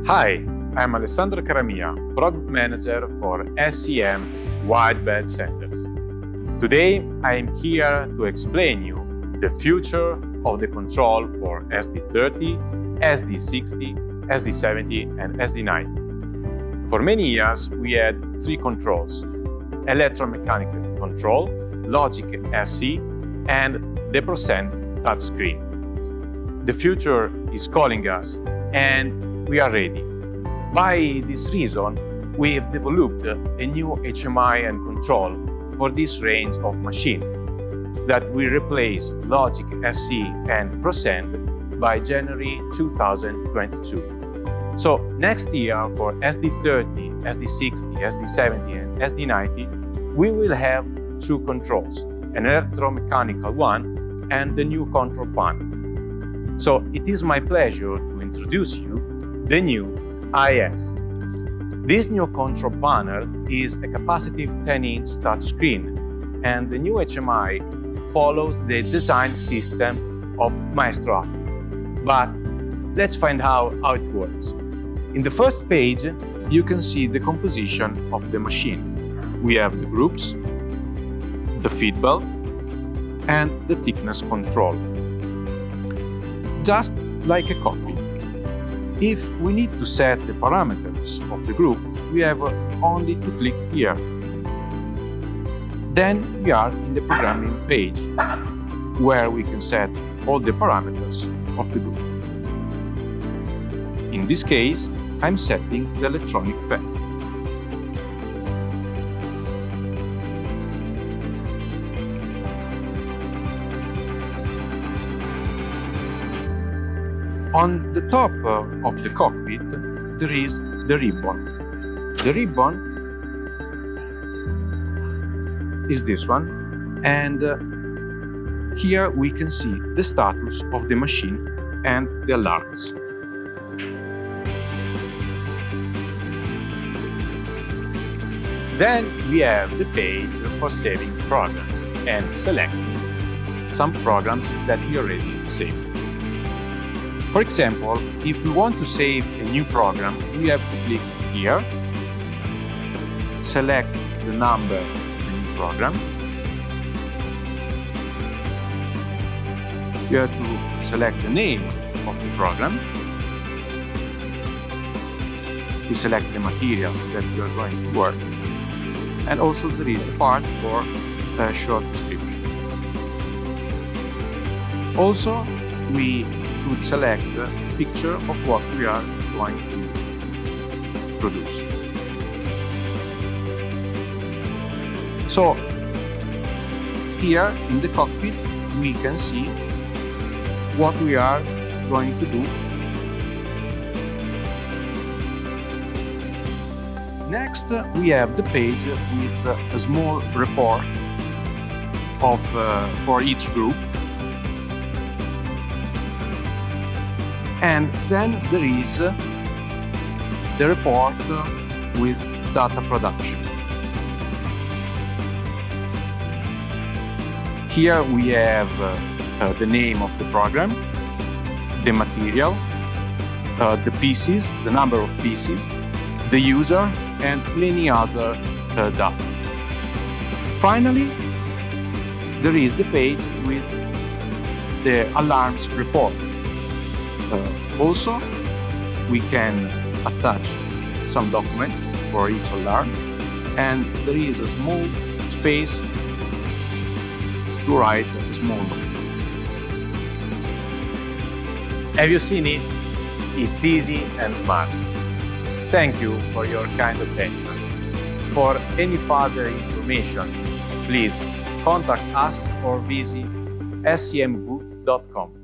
Hi, I'm Alessandro Caramia, Product Manager for SEM Wideband Centers. Today, I'm here to explain you the future of the control for SD30, SD60, SD70 and SD90. For many years, we had three controls: electromechanical control, logic SC, and the percent touchscreen. The future is calling us, and we are ready. By this reason, we have developed a new HMI and control for this range of machine that will replace logic SC and percent by January 2022. So next year for SD30, SD60, SD70 and SD90, we will have two controls, an electromechanical one and the new control panel. So it is my pleasure to introduce you the new IS. This new control panel is a capacitive 10-inch touchscreen, and the new HMI follows the design system of Maestro. But let's find out how it works. In the first page, you can see the composition of the machine. We have the groups, the feed belt, and the thickness control. Just like a cockpit. If we need to set the parameters of the group, we have only to click here. Then we are in the programming page, where we can set all the parameters of the group. In this case, I'm setting the electronic pad. On the top of the cockpit, there is the ribbon. The ribbon is this one, and here we can see the status of the machine and the alarms. Then we have the page for saving programs and selecting some programs that we already saved. For example, if we want to save a new program, we have to click here, select the number of the new program. You have to select the name of the program. We select the materials that we are going to work. And also there is a part for a short description. Also, we could select a picture of what we are going to produce. So here in the cockpit we can see what we are going to do. Next we have the page with a small report of for each group. And then there is the report with data production. Here we have the name of the program, the material, the pieces, the number of pieces, the user, and many other data. Finally, there is the page with the alarms report. Also, we can attach some document for each alarm, and there is a small space to write a small note. Have you seen it? It's easy and smart. Thank you for your kind attention. For any further information, please contact us or visit semv.com.